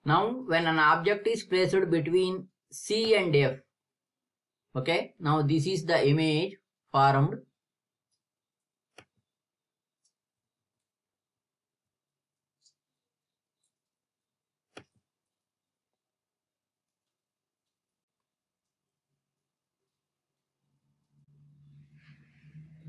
Now, when an object is placed between C and F, okay, now this is the image formed.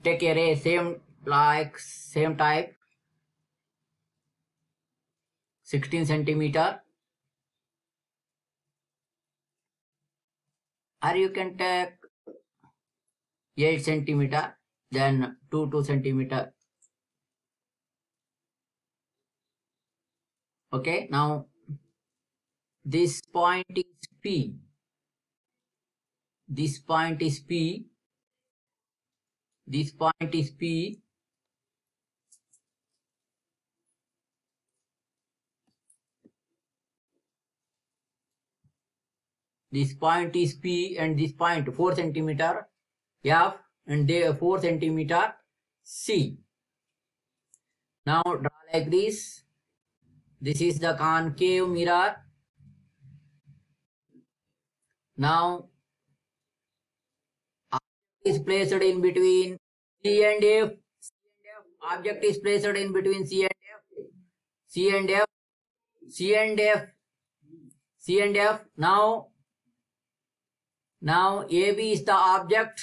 Take a ray, same type, 16 centimeter, or you can take 8 centimeter, then 2 centimeter. Okay, now this point is P. This point is P. This point is P. This point is P and this point 4 centimeter F and they 4 centimeter C. Now draw like this. This is the concave mirror. Now object is placed in between C and F. Object is placed in between C and F. C and F. C and F. C and F. Now AB is the object.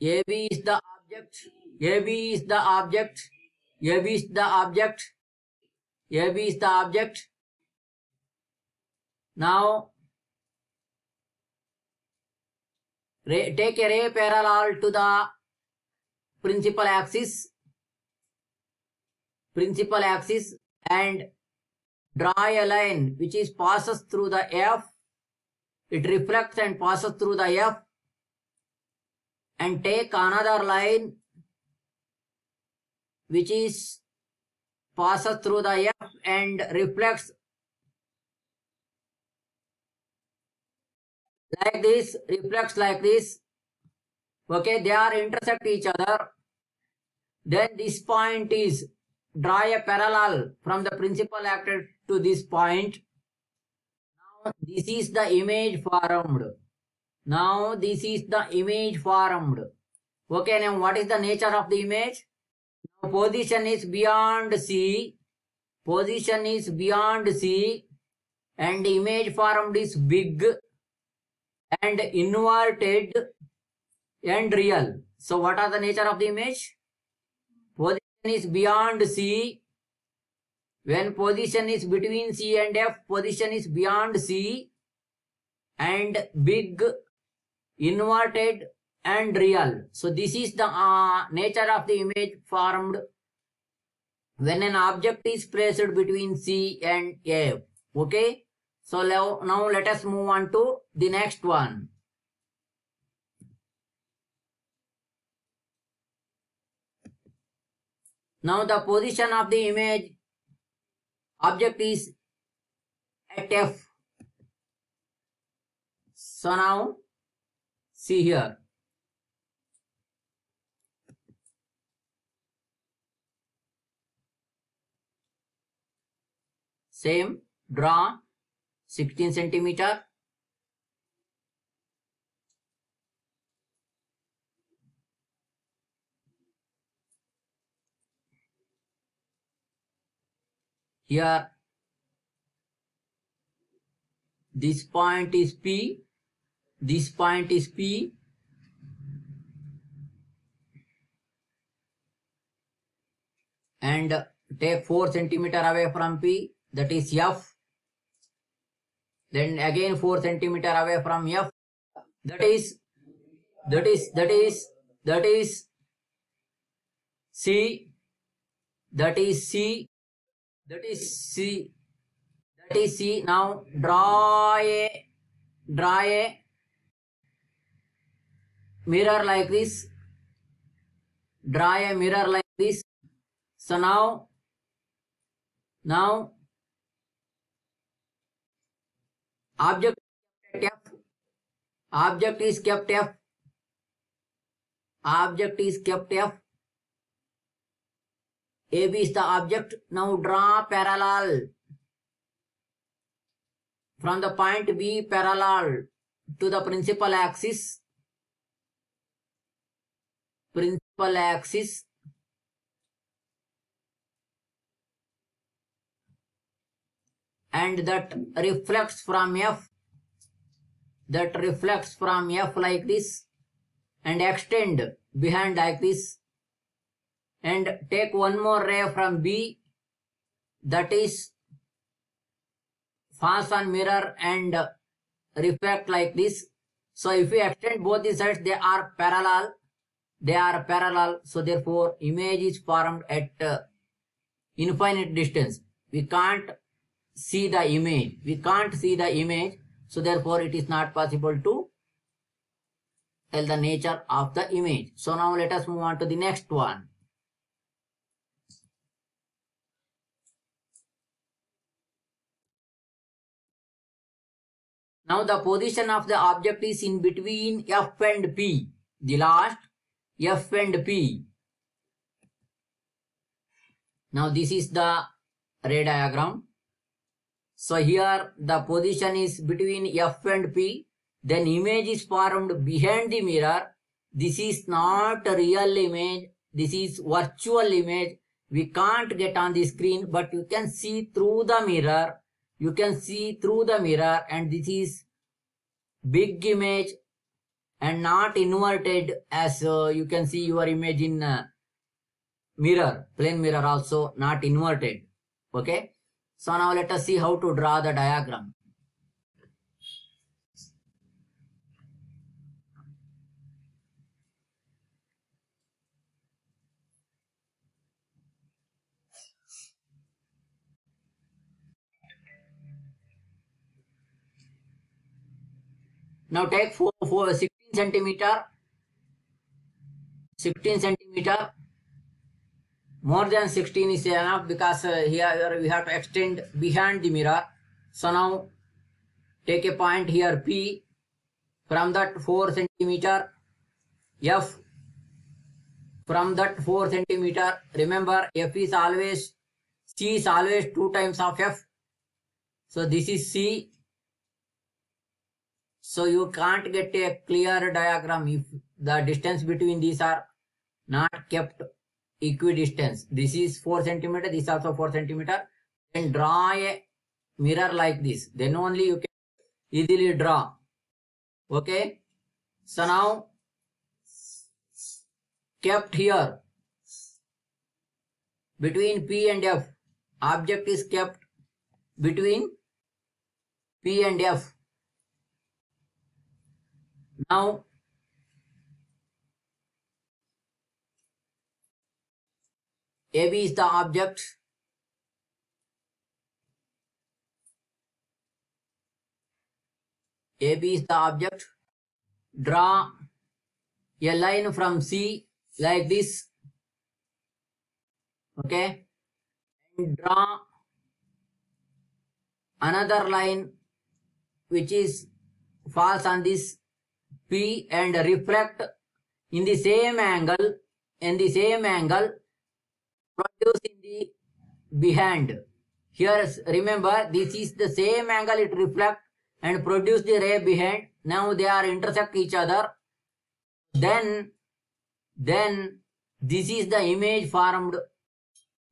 AB is the object. AB is the object. AB is the object. AB is the object. Now take a ray parallel to the principal axis. Principal axis and draw a line which is passes through the F. It reflects and passes through the F. And take another line which is passes through the F and reflects like this, reflects like this. Okay, they are intersect each other. Then this point is, draw a parallel from the principal axis to this point. Now this is the image formed. Now this is the image formed. Okay, now what is the nature of the image? Now position is beyond C. Position is beyond C. And the image formed is big and inverted and real. So what are the nature of the image? Position is beyond C. When position is between C and F, position is beyond C and big, inverted and real. So this is the nature of the image formed when an object is placed between C and F. Okay. So now let us move on to the next one. Now the position of the image object is at F. So now see here. Same, draw 16 centimeter. Here, this point is P. This point is P. And take 4 centimeter away from P. That is F. Then again 4 centimeter away from F. That is C. That is C. That is C. That is C. Now draw a mirror like this. Draw a mirror like this. So now object at F. Object is kept F. Object is kept F. AB is the object. Now draw parallel. from the point B parallel to the principal axis, and that reflects from F, like this, and extend behind like this, and take one more ray from B, that is falls on mirror and reflect like this. So if we extend both the sides, they are parallel. So therefore image is formed at infinite distance. We can't see the image. So therefore it is not possible to tell the nature of the image. So now let us move on to the next one. Now the position of the object is in between F and P. The last F and P. Now this is the ray diagram. So here the position is between F and P. Then image is formed behind the mirror. This is not a real image. This is virtual image. We can't get on the screen, but you can see through the mirror. And this is big image and not inverted, as you can see your image in mirror, plane mirror also not inverted. Okay. So now let us see how to draw the diagram. Now take 16 centimeter. More than 16 is enough, because here we have to extend behind the mirror. So now take a point here P. From that 4 centimeter F. From that 4 centimeter, remember C is always 2 times of F. So this is C. So you can't get a clear diagram if the distance between these are not kept equidistance. This is 4 centimeter, this is also 4 centimeter. Then draw a mirror like this. Then only you can easily draw. Okay. So now kept here between P and F. Object is kept between P and F. Now AB is the object. Draw a line from C like this. Okay. And draw another line which is falls on this P and reflect in the same angle, produce in the behind. Here remember, this is the same angle it reflect and produce the ray behind. Now they are intersect each other. Then this is the image formed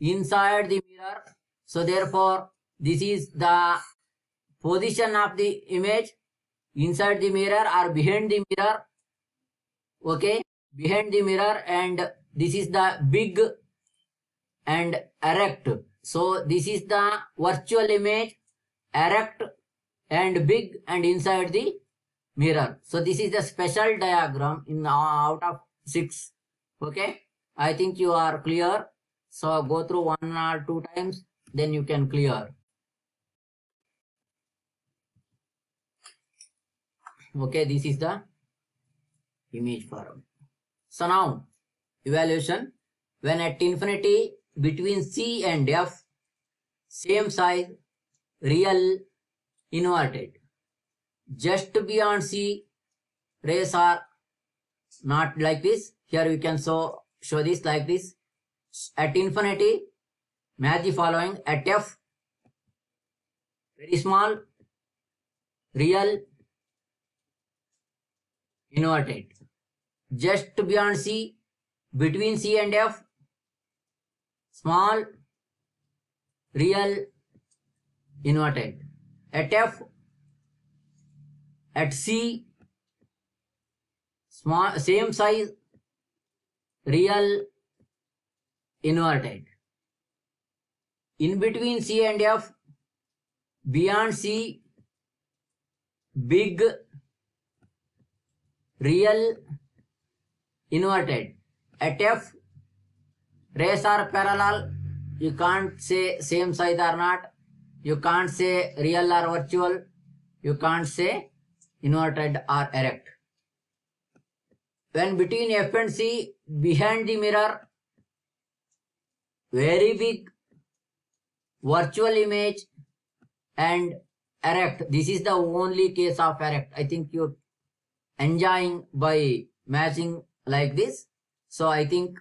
inside the mirror. So therefore this is the position of the image inside the mirror or behind the mirror. Okay, behind the mirror, and this is the big and erect. So this is the virtual image, erect and big and inside the mirror. So this is the special diagram in out of 6. Okay, I think you are clear. So go through 1 or 2 times, then you can clear. Okay, this is the image form. So now evaluation. When at infinity between C and F, same size, real, inverted. Just beyond C, rays are not like this. Here we can show this like this. At infinity, match the following. At F, very small, real, inverted. Just beyond C, between C and F, small, real, inverted. At F, at C, small, same size, real, inverted. In between C and F, beyond C, big, real, inverted. At F, rays are parallel. You can't say same size or not. You can't say real or virtual. You can't say inverted or erect. When between F and C, behind the mirror, very big, virtual image and erect. This is the only case of erect. I think you're enjoying by matching like this. So I think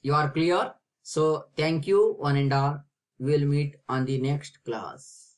you are clear. So thank you one and all. We will meet on the next class.